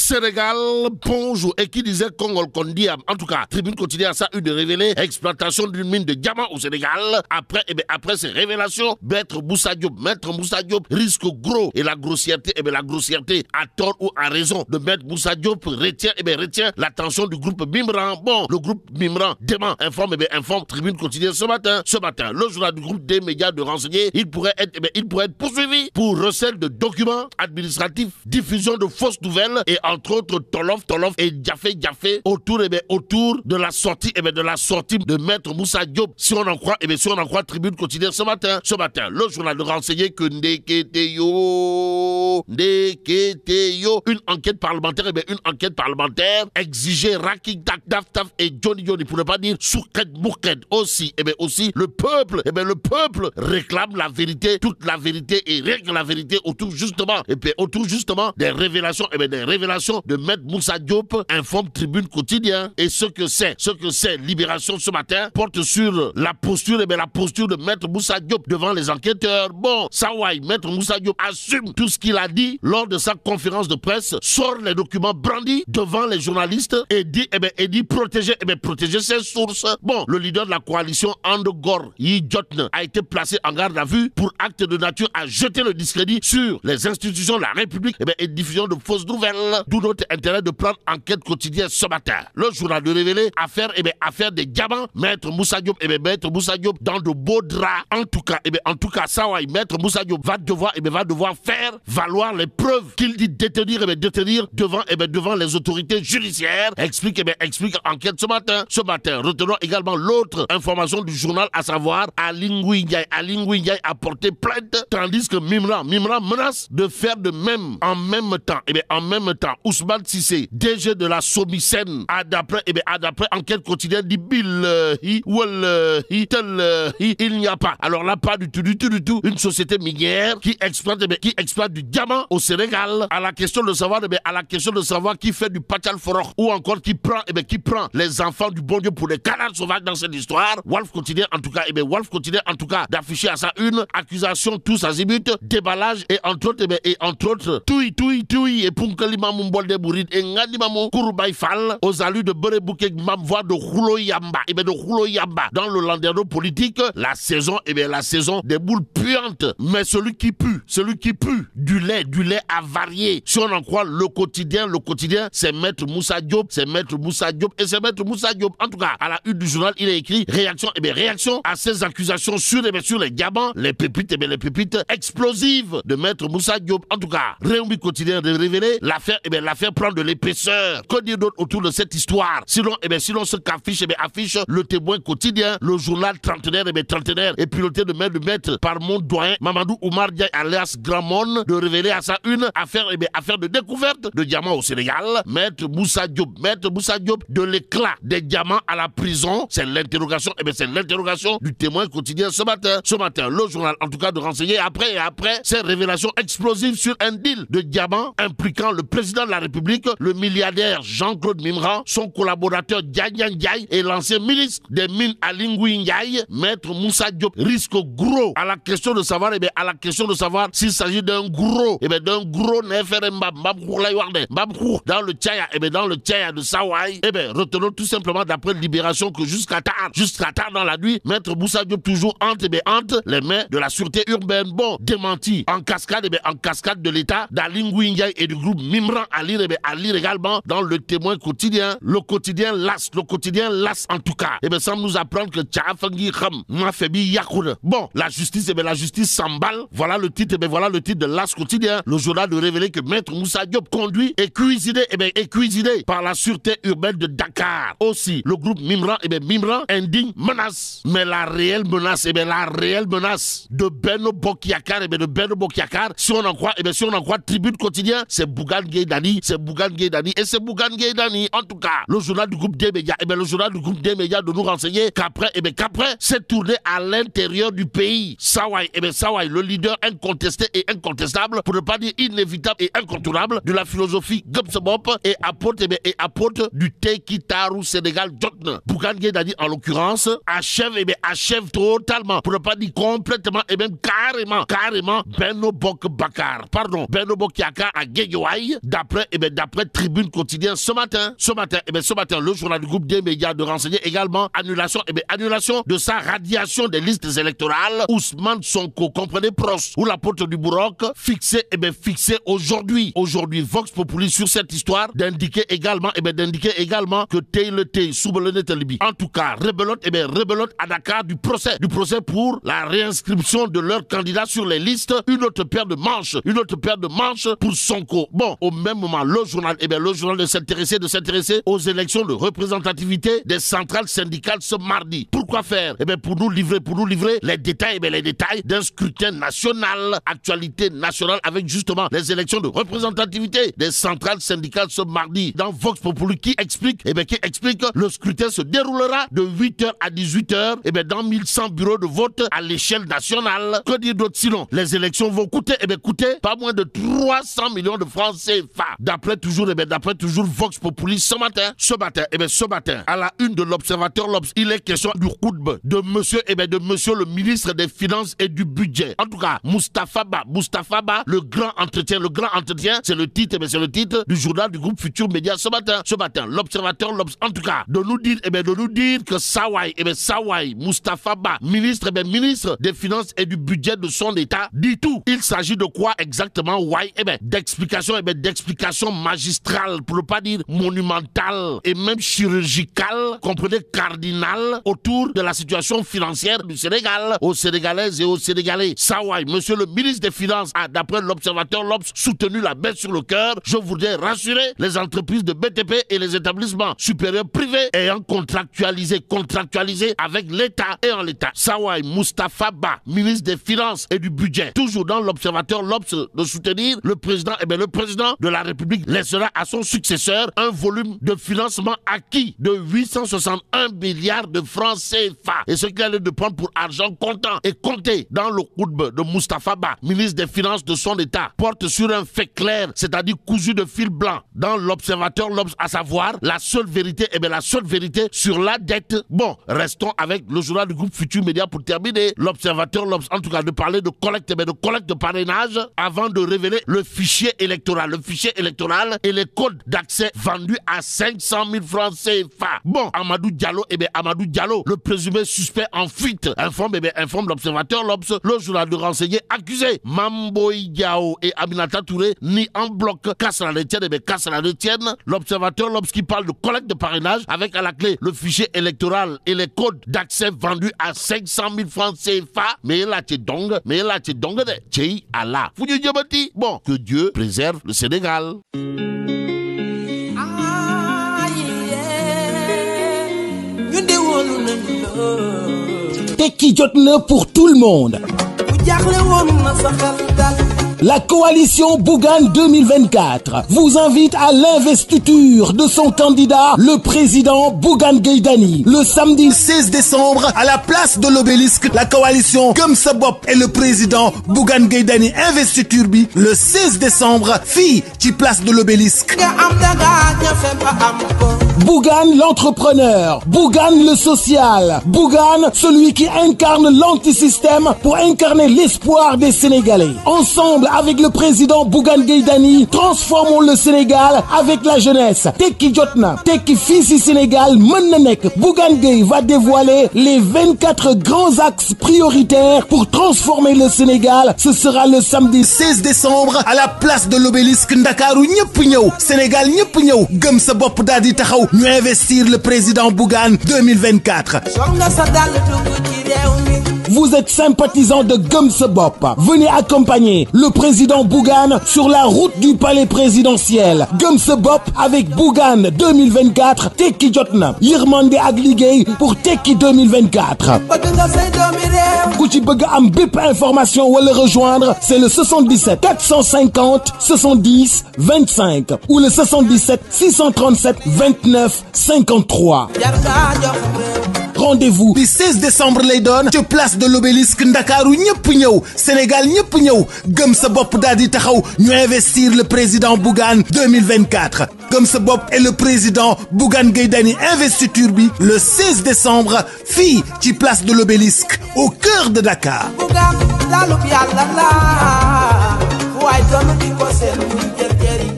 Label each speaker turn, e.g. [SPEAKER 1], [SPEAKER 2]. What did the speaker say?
[SPEAKER 1] Sénégal, bonjour. Et qui disait Kongol Kondiam. En tout cas, Tribune quotidienne a ça eu de révéler exploitation d'une mine de diamants au Sénégal. Après ces révélations, Maître Moussa Diop risque gros. Et la grossièreté, la grossièreté, à tort ou à raison de Maître Moussa Diop retient l'attention du groupe Mimran. Bon, le groupe Mimran dément, informe Tribune quotidienne ce matin. Le journal du groupe des médias de renseigner, il pourrait être poursuivi pour recel de documents administratifs, diffusion de fausses nouvelles et entre autres Tolof et Diafé autour de la sortie de Maître Moussa Diop. Si on en croit Tribune quotidienne ce matin, le journal de renseigner que Ndeketeyo, une enquête parlementaire exigée Raking Tak Daf Taf et Johnny pour ne pas dire Soukred Moukred aussi. Le peuple réclame la vérité, toute la vérité et règle la vérité autour justement des révélations de Maître Moussa Diop, informe Tribune quotidien. Et ce que c'est Libération ce matin porte sur la posture de Maître Moussa Diop devant les enquêteurs. Bon, Sawai, Maître Moussa Diop assume tout ce qu'il a dit lors de sa conférence de presse, sort les documents brandis devant les journalistes et dit protéger ses sources. Bon, le leader de la coalition Andogor Yijotne a été placé en garde à vue pour acte de nature à jeter le discrédit sur les institutions de la République et diffusion de fausses nouvelles. D'où notre intérêt de prendre enquête quotidienne ce matin. Le journal de révéler affaire des diamants. Maître Moussa Diop dans de beaux draps. En tout cas, Sawai, Maître Moussa Diop va devoir faire valoir les preuves qu'il dit détenir devant les autorités judiciaires. Explique enquête ce matin. Retenons également l'autre information du journal, à savoir Aly Ngouille Ndiaye a porté plainte, tandis que Mimran menace de faire de même en même temps. Ousmane Cissé, DG de la Somicène, a d'après enquête quotidienne dit il n'y a pas. Alors là, pas du tout, une société minière qui exploite du diamant au Sénégal. À la question de savoir qui fait du pachal forok ou encore qui prend les enfants du bon Dieu pour des canards sauvages dans cette histoire. Wolf quotidien en tout cas d'afficher à ça une accusation tous azimuts, déballage et entre autres Toui et Punkalima Mumbolde Bourid et Ngandimamo Kouroubaï Fall aux allus de Berebouké Mamvoa de Roulo Yamba. Dans le landerneau politique, la saison des boules puantes. Mais celui qui pue du lait avarié. Si on en croit le quotidien, c'est Maître Moussa Diop. En tout cas, à la une du journal, il est écrit réaction à ces accusations sur les diamants, les pépites explosives de Maître Moussa Diop. En tout cas, Réumi quotidien de révéler l'affaire prend de l'épaisseur. Que dire d'autre autour de cette histoire? Sinon ce qu'affiche le témoin quotidien, le journal trentenaire est piloté de maître par mon doyen Mamadou Oumar Diaye alias Gramon, de révéler à sa une affaire de découverte de diamants au Sénégal. Maître Moussa Diop, de l'éclat des diamants à la prison. C'est l'interrogation du témoin quotidien ce matin. Le journal en tout cas de renseigner après ces révélations explosives sur un deal de diamants impliquant le président de la République, le milliardaire Jean-Claude Mimran, son collaborateur Diagne Ndiaye et l'ancien ministre des Mines Aly Ngouille Ndiaye. Maître Moussa Diop risque gros à la question de savoir s'il s'agit d'un gros dans le Tchaya de Sawai. Retenons tout simplement d'après Libération que jusqu'à tard dans la nuit, Maître Moussa Diop toujours hante les mains de la sûreté urbaine. Bon, démenti en cascade de l'État d'Aly Ngouille Ndiaye et du groupe Mimran à lire également dans le témoin quotidien. Le quotidien LAS en tout cas. Sans nous apprendre que Tchafangi Kham Mafebi Yakoun. Bon, la justice s'emballe. Voilà le titre de LAS quotidien. Le journal de révéler que Maître Moussa Diop conduit et cuisiné par la sûreté urbaine de Dakar. Aussi, le groupe Mimran indigne menace. Mais la réelle menace de Benno Bokyakar si on en croit Tribune quotidien, c'est Bougane Gueye Dany. En tout cas, le journal du groupe des médias, de nous renseigner qu'après, c'est tourné à l'intérieur du pays. Sawai, le leader incontesté et incontestable, pour ne pas dire inévitable et incontournable, de la philosophie Gumsebop et apôtre du Tekitaru Sénégal Jotne. Bougane Gueye Dany, en l'occurrence, achève totalement, pour ne pas dire complètement et même carrément Benno Bokyakar à Guédiawaye, d'après d'après Tribune Quotidien ce matin, le journal du groupe des médias de renseigner également annulation de sa radiation des listes électorales. Ousmane Sonko, comprenez proche, ou la porte du Bourroc, fixé aujourd'hui. Aujourd'hui, Vox Populi sur cette histoire d'indiquer également que Taylor Soubeloné Talibi. En tout cas, rebelote à Dakar du procès pour la réinscription de leurs candidats sur les listes. Une autre paire de manches pour Sonko. Bon, au même moment, le journal de s'intéresser aux élections de représentativité des centrales syndicales ce mardi. Pourquoi faire? Pour nous livrer les détails d'un scrutin national, actualité nationale avec justement les élections de représentativité des centrales syndicales ce mardi. Dans Vox Populi qui explique le scrutin se déroulera de 8h à 18h dans 1100 bureaux de vote à l'échelle nationale. Que dire d'autre sinon? Les élections vont coûter pas moins de 300 millions de francs CFA. D'après toujours Vox Populi ce matin, à la une de l'Observateur l'Obs, il est question du khutba de monsieur le ministre des Finances et du Budget. En tout cas, Moustapha Ba, le grand entretien, c'est le titre du journal du groupe Futur Média ce matin, l'Observateur l'Obs, en tout cas, de nous dire que Sawai, Moustapha Ba, ministre des Finances et du Budget de son État, dit tout. Il s'agit de quoi exactement? D'explications magistrales, pour ne pas dire monumentales et même chirurgicales, comprenez, cardinales, autour de la situation financière du Sénégal, aux Sénégalaises et aux Sénégalais. Sawai, monsieur le ministre des Finances, a, d'après l'Observateur l'Obs, soutenu la baisse sur le cœur. Je voudrais rassurer les entreprises de BTP et les établissements supérieurs privés ayant contractualisé avec l'État et en l'État. Sawai Moustapha Ba, ministre des Finances et du Budget, toujours dans l'Observateur l'Obs, de soutenir le président de la République laissera à son successeur un volume de financement acquis de 861 milliards de francs CFA. Et ce qu'il allait de prendre pour argent comptant et compté dans le khutba de Moustapha Ba, ministre des Finances de son État, porte sur un fait clair, c'est-à-dire cousu de fil blanc. Dans l'Observateur l'Obs, à savoir la seule vérité sur la dette. Bon, restons avec le journal du groupe Futur Média pour terminer. L'Observateur l'Obs, en tout cas, de parler de collecte de parrainage avant de révéler le fichier électoral et les codes d'accès vendus à 500 000 francs CFA. Bon, Amadou Diallo, le présumé suspect en fuite, informe l'Observateur l'Obs, le journal de renseigner accusé. Mamboy Diao et Aminata Touré ni en bloc, casse la retienne. L'Observateur l'Obs qui parle de collecte de parrainage avec à la clé le fichier électoral et les codes d'accès vendus à 500 000 francs CFA. Mais là, tu dong de Tchei Allah. Bon, que Dieu préserve le Sénégal.
[SPEAKER 2] Tekki jot na pour tout le monde. La coalition Bougane 2024 vous invite à l'investiture de son candidat, le président Bougane Gueye Dany, le samedi 16 décembre à la place de l'Obélisque. La coalition Gëm Sa Bopp et le président Bougane Gueye Dany investiture bi le 16 décembre fille ci place de l'Obélisque. Bougane l'entrepreneur, Bougane le social, Bougane celui qui incarne l'antisystème pour incarner l'espoir des Sénégalais. Ensemble avec le président Bougane Gueye Dany, transformons le Sénégal avec la jeunesse. Tekki jotna, tekki fii ci Sénégal mën na nekk. Bougane Gueye va dévoiler les 24 grands axes prioritaires pour transformer le Sénégal. Ce sera le samedi 16 décembre à la place de l'Obélisque. Ndakaaru ñëpp ñëw, Sénégal ñëpp ñëw. Gëm sa bopp daal di taxaw ñu investir le président Bougane 2024. Vous êtes sympathisant de Gëm Sa Bopp. Venez accompagner le président Bougane sur la route du palais présidentiel. Gëm Sa Bopp avec Bougane 2024. Tekki jotna, yërmande ak liggéey pour Tekki 2024. Ku ci bëgg am bépp information wala rejoindre, c'est le 77 450 70 25 ou le 77 637 29 53. Rendez-vous le 16 décembre lay doon ci place de l'Obélisque. Ndakaaru ñëpp ñëw, Sénégal ñëpp ñëw. Gëm sa bopp daal di taxaw ñu investir le président Bougane 2024. Gëm sa bopp et le président Bougane Gueye Dany investiture bi le 16 décembre fii ci place de l'Obélisque au cœur de Dakar. Bougane dalub Yàlla la waaye doon di ko seen